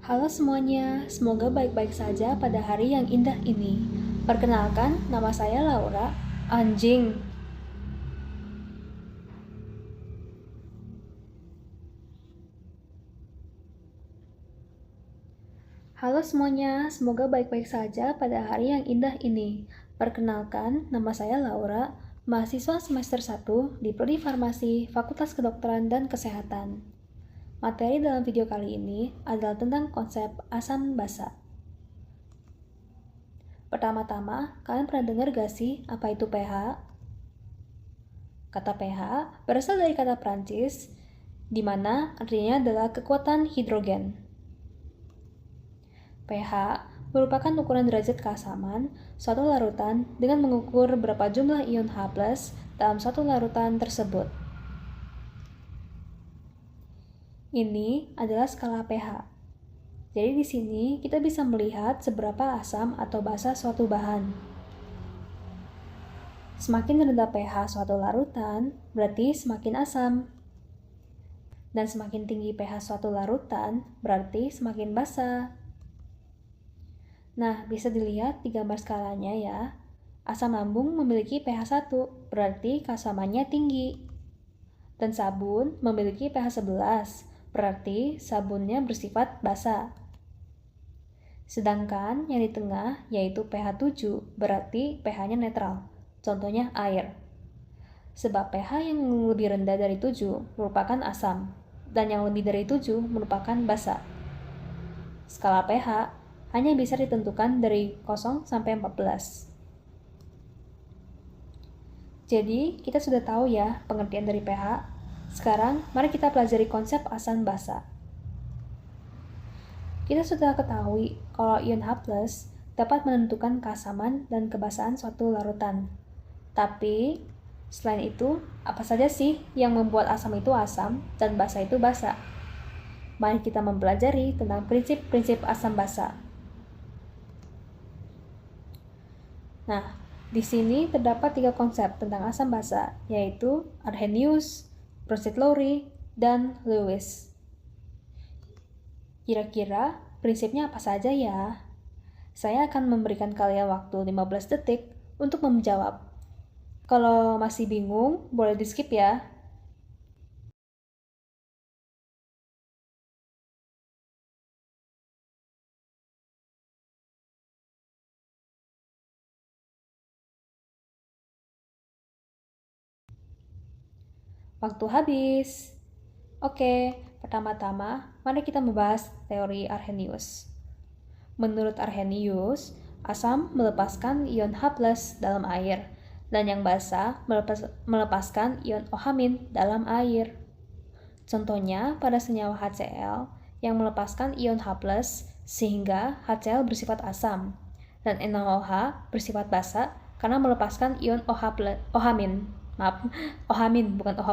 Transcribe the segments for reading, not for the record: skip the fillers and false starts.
Halo semuanya, semoga baik-baik saja pada hari yang indah ini. Perkenalkan, nama saya Laura. Anjing. Halo semuanya, semoga baik-baik saja pada hari yang indah ini. Perkenalkan, nama saya Laura, mahasiswa semester 1 di Prodi Farmasi, Fakultas Kedokteran dan Kesehatan. Materi dalam video kali ini adalah tentang konsep asam basa. Pertama-tama, kalian pernah dengar gak sih apa itu pH? Kata pH berasal dari kata Prancis, di mana artinya adalah kekuatan hidrogen. pH merupakan ukuran derajat keasaman suatu larutan dengan mengukur berapa jumlah ion H+ dalam suatu larutan tersebut. Ini adalah skala pH. Jadi di sini kita bisa melihat seberapa asam atau basa suatu bahan. Semakin rendah pH suatu larutan, berarti semakin asam. Dan semakin tinggi pH suatu larutan, berarti semakin basa. Nah, bisa dilihat di gambar skalanya ya. Asam lambung memiliki pH 1, berarti keasamannya tinggi. Dan sabun memiliki pH 11, berarti sabunnya bersifat basa. Sedangkan yang di tengah yaitu pH 7, berarti pH-nya netral. Contohnya air. Sebab pH yang lebih rendah dari 7 merupakan asam, dan yang lebih dari 7 merupakan basa. Skala pH hanya bisa ditentukan dari 0 sampai 14. Jadi, kita sudah tahu ya pengertian dari pH. Sekarang, mari kita pelajari konsep asam basa. Kita sudah ketahui kalau ion H+ dapat menentukan keasaman dan kebasahan suatu larutan. Tapi, selain itu, apa saja sih yang membuat asam itu asam dan basa itu basa? Mari kita mempelajari tentang prinsip-prinsip asam basa. Nah, di sini terdapat 3 konsep tentang asam basa, yaitu Arrhenius, Bronsted-Lowry, dan Lewis. Kira-kira prinsipnya apa saja ya? Saya akan memberikan kalian waktu 15 detik untuk menjawab. Kalau masih bingung, boleh di-skip ya. Waktu habis. Oke, pertama-tama, mari kita membahas teori Arrhenius. Menurut Arrhenius, asam melepaskan ion H+ dalam air, dan yang basa melepaskan ion OH- dalam air. Contohnya pada senyawa HCl yang melepaskan ion H+ sehingga HCl bersifat asam, dan NaOH bersifat basa karena melepaskan ion OH-. OH- bukan OH+.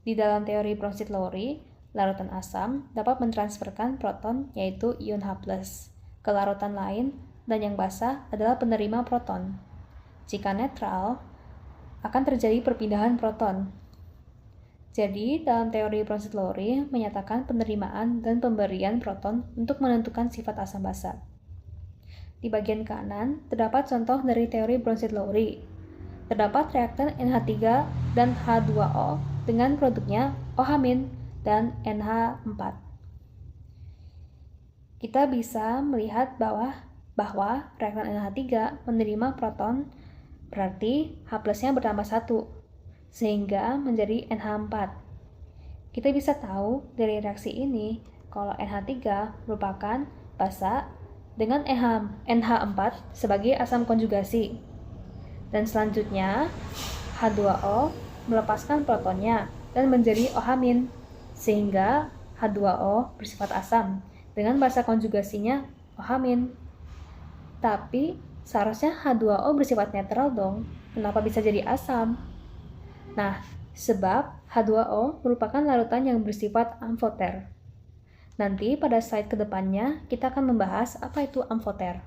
Di dalam teori Bronsted-Lowry, larutan asam dapat mentransferkan proton yaitu ion H+ ke larutan lain, dan yang basa adalah penerima proton. Jika netral, akan terjadi perpindahan proton. Jadi, dalam teori Bronsted-Lowry menyatakan penerimaan dan pemberian proton untuk menentukan sifat asam basa. Di bagian kanan terdapat contoh dari teori Bronsted-Lowry. Terdapat reaktan NH3 dan H2O dengan produknya OH- dan NH4. Kita bisa melihat bahwa reaktan NH3 menerima proton, berarti H+-nya bertambah 1, sehingga menjadi NH4. Kita bisa tahu dari reaksi ini kalau NH3 merupakan basa dengan NH4 sebagai asam konjugasi. Dan selanjutnya, H2O melepaskan protonnya dan menjadi OH-, sehingga H2O bersifat asam dengan basa konjugasinya OH-. Tapi seharusnya H2O bersifat netral dong. Kenapa bisa jadi asam? Nah, sebab H2O merupakan larutan yang bersifat amfoter. Nanti pada slide kedepannya kita akan membahas apa itu amfoter.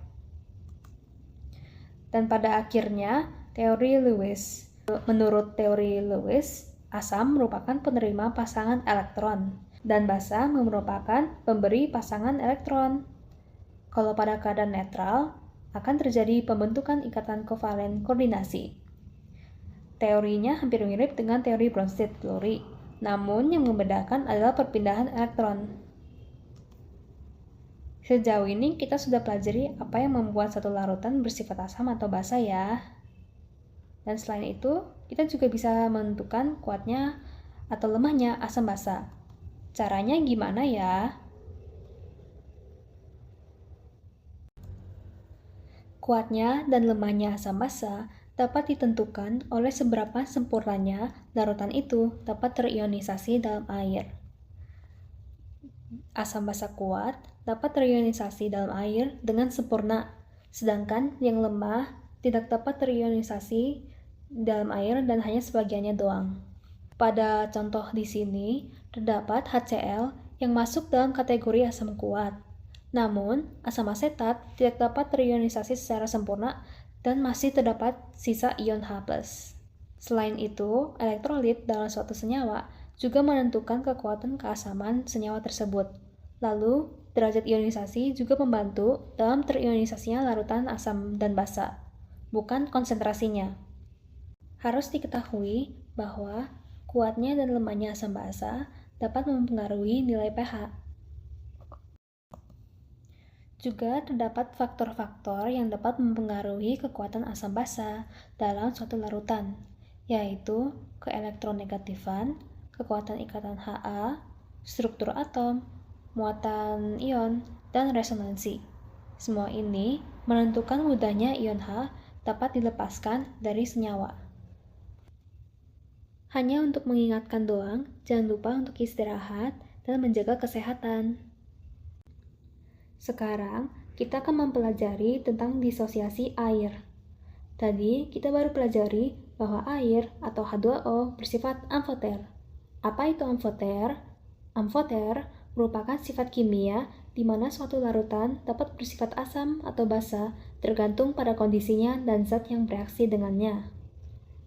Dan pada akhirnya, teori Lewis. Menurut teori Lewis, asam merupakan penerima pasangan elektron. dan basa merupakan pemberi pasangan elektron. Kalau pada keadaan netral, akan terjadi pembentukan ikatan kovalen koordinasi. Teorinya hampir mirip dengan teori Bronsted-Lowry, namun yang membedakan adalah perpindahan elektron. Sejauh ini kita sudah pelajari apa yang membuat satu larutan bersifat asam atau basa ya. Dan selain itu, kita juga bisa menentukan kuatnya atau lemahnya asam basa. Caranya gimana ya? Kuatnya dan lemahnya asam basa dapat ditentukan oleh seberapa sempurnanya larutan itu dapat terionisasi dalam air. Asam basa kuat dapat terionisasi dalam air dengan sempurna, sedangkan yang lemah tidak dapat terionisasi dalam air dan hanya sebagiannya doang. Pada contoh di sini, terdapat HCl yang masuk dalam kategori asam kuat. Namun, asam asetat tidak dapat terionisasi secara sempurna dan masih terdapat sisa ion H+. Selain itu, elektrolit dalam suatu senyawa juga menentukan kekuatan keasaman senyawa tersebut. Lalu, derajat ionisasi juga membantu dalam terionisasinya larutan asam dan basa, bukan konsentrasinya. Harus diketahui bahwa kuatnya dan lemahnya asam basa dapat mempengaruhi nilai pH. Juga terdapat faktor-faktor yang dapat mempengaruhi kekuatan asam basa dalam suatu larutan, yaitu keelektronegatifan, kekuatan ikatan Ha, struktur atom, muatan ion, dan resonansi. Semua ini menentukan mudahnya ion H dapat dilepaskan dari senyawa. Hanya untuk mengingatkan doang, jangan lupa untuk istirahat dan menjaga kesehatan. Sekarang, kita akan mempelajari tentang disosiasi air. Tadi, kita baru pelajari bahwa air atau H2O bersifat amfoter. Apa itu amfoter? Amfoter merupakan sifat kimia di mana suatu larutan dapat bersifat asam atau basa tergantung pada kondisinya dan zat yang bereaksi dengannya.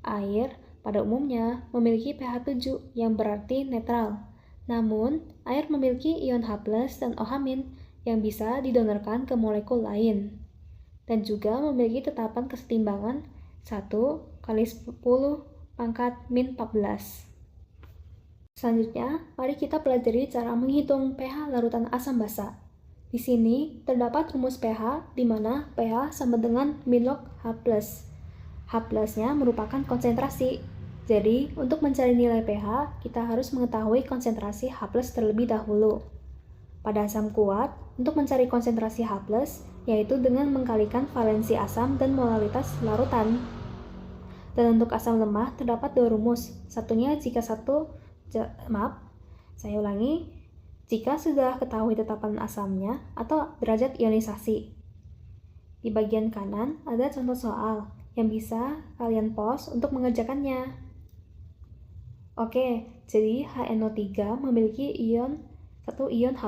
Air, pada umumnya, memiliki pH 7 yang berarti netral. Namun, air memiliki ion H+ dan OH- yang bisa didonorkan ke molekul lain, dan juga memiliki tetapan kesetimbangan 1/10⁻⁴. Selanjutnya, mari kita pelajari cara menghitung pH larutan asam basa. Di sini terdapat rumus pH di mana pH sama dengan min log H+. H+-nya merupakan konsentrasi. Jadi, untuk mencari nilai pH, kita harus mengetahui konsentrasi H+ terlebih dahulu. Pada asam kuat, untuk mencari konsentrasi H+, yaitu dengan mengkalikan valensi asam dan molaritas larutan. Dan untuk asam lemah terdapat dua rumus. Satunya jika jika sudah ketahui tetapan asamnya atau derajat ionisasi. Di bagian kanan ada contoh soal yang bisa kalian pause untuk mengerjakannya. Oke, jadi HNO3 memiliki satu ion H+,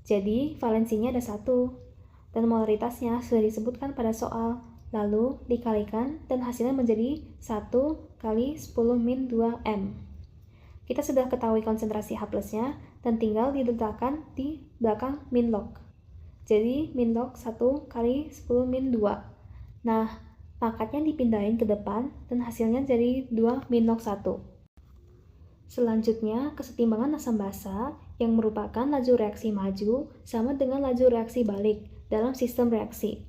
jadi valensinya ada 1, dan molaritasnya sudah disebutkan pada soal, lalu dikalikan dan hasilnya menjadi 1/10⁻²m. Kita sudah ketahui konsentrasi H+-nya dan tinggal diletakkan di belakang min log. Jadi min log 1/10⁻². Nah, pangkatnya dipindahin ke depan dan hasilnya jadi 2 min log 1. Selanjutnya, kesetimbangan asam basa yang merupakan laju reaksi maju sama dengan laju reaksi balik dalam sistem reaksi.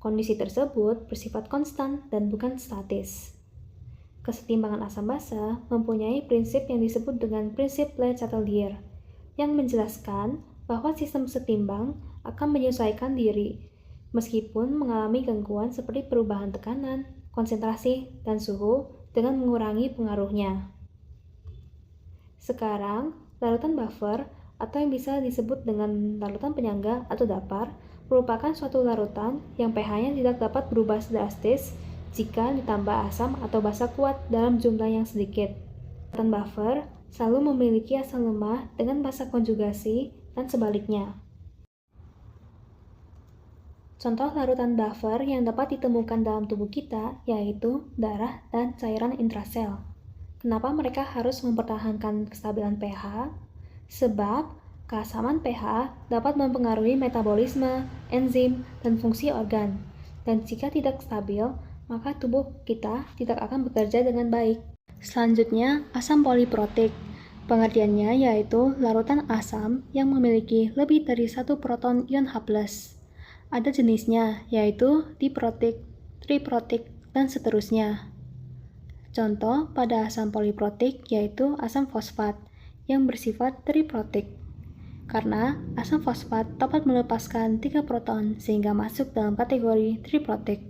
Kondisi tersebut bersifat konstan dan bukan statis. Kesetimbangan asam basa mempunyai prinsip yang disebut dengan prinsip Le Chatelier, yang menjelaskan bahwa sistem setimbang akan menyesuaikan diri, meskipun mengalami gangguan seperti perubahan tekanan, konsentrasi, dan suhu dengan mengurangi pengaruhnya. Sekarang, larutan buffer atau yang bisa disebut dengan larutan penyangga atau dapar merupakan suatu larutan yang pH-nya tidak dapat berubah drastis jika ditambah asam atau basa kuat dalam jumlah yang sedikit. Larutan buffer selalu memiliki asam lemah dengan basa konjugasi dan sebaliknya. Contoh larutan buffer yang dapat ditemukan dalam tubuh kita yaitu darah dan cairan intrasel. Kenapa mereka harus mempertahankan kestabilan pH? Sebab keasaman pH dapat mempengaruhi metabolisme, enzim, dan fungsi organ. Dan jika tidak stabil, maka tubuh kita tidak akan bekerja dengan baik. Selanjutnya, asam poliprotik. Pengertiannya yaitu larutan asam yang memiliki lebih dari satu proton ion H+. Ada jenisnya, yaitu diprotik, triprotik, dan seterusnya. Contoh pada asam poliprotik yaitu asam fosfat yang bersifat triprotik. Karena asam fosfat dapat melepaskan 3 proton sehingga masuk dalam kategori triprotik.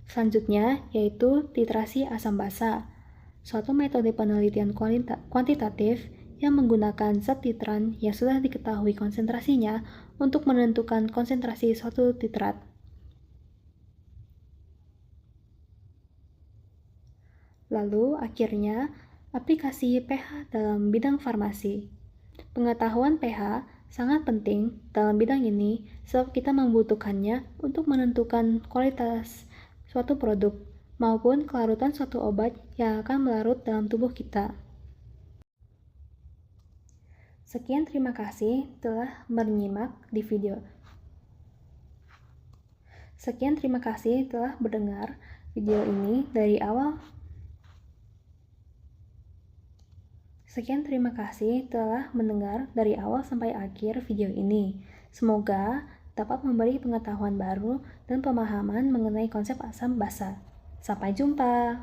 Selanjutnya yaitu titrasi asam basa, suatu metode penelitian kuantitatif yang menggunakan zat titran yang sudah diketahui konsentrasinya untuk menentukan konsentrasi suatu titrat. Lalu akhirnya aplikasi pH dalam bidang farmasi. Pengetahuan pH sangat penting dalam bidang ini sebab kita membutuhkannya untuk menentukan kualitas suatu produk maupun kelarutan suatu obat yang akan melarut dalam tubuh kita. Sekian, terima kasih telah menyimak di video. Sekian, terima kasih telah mendengar video ini dari awal. Sekian, terima kasih telah mendengar dari awal sampai akhir video ini. Semoga dapat memberi pengetahuan baru dan pemahaman mengenai konsep asam basa. Sampai jumpa!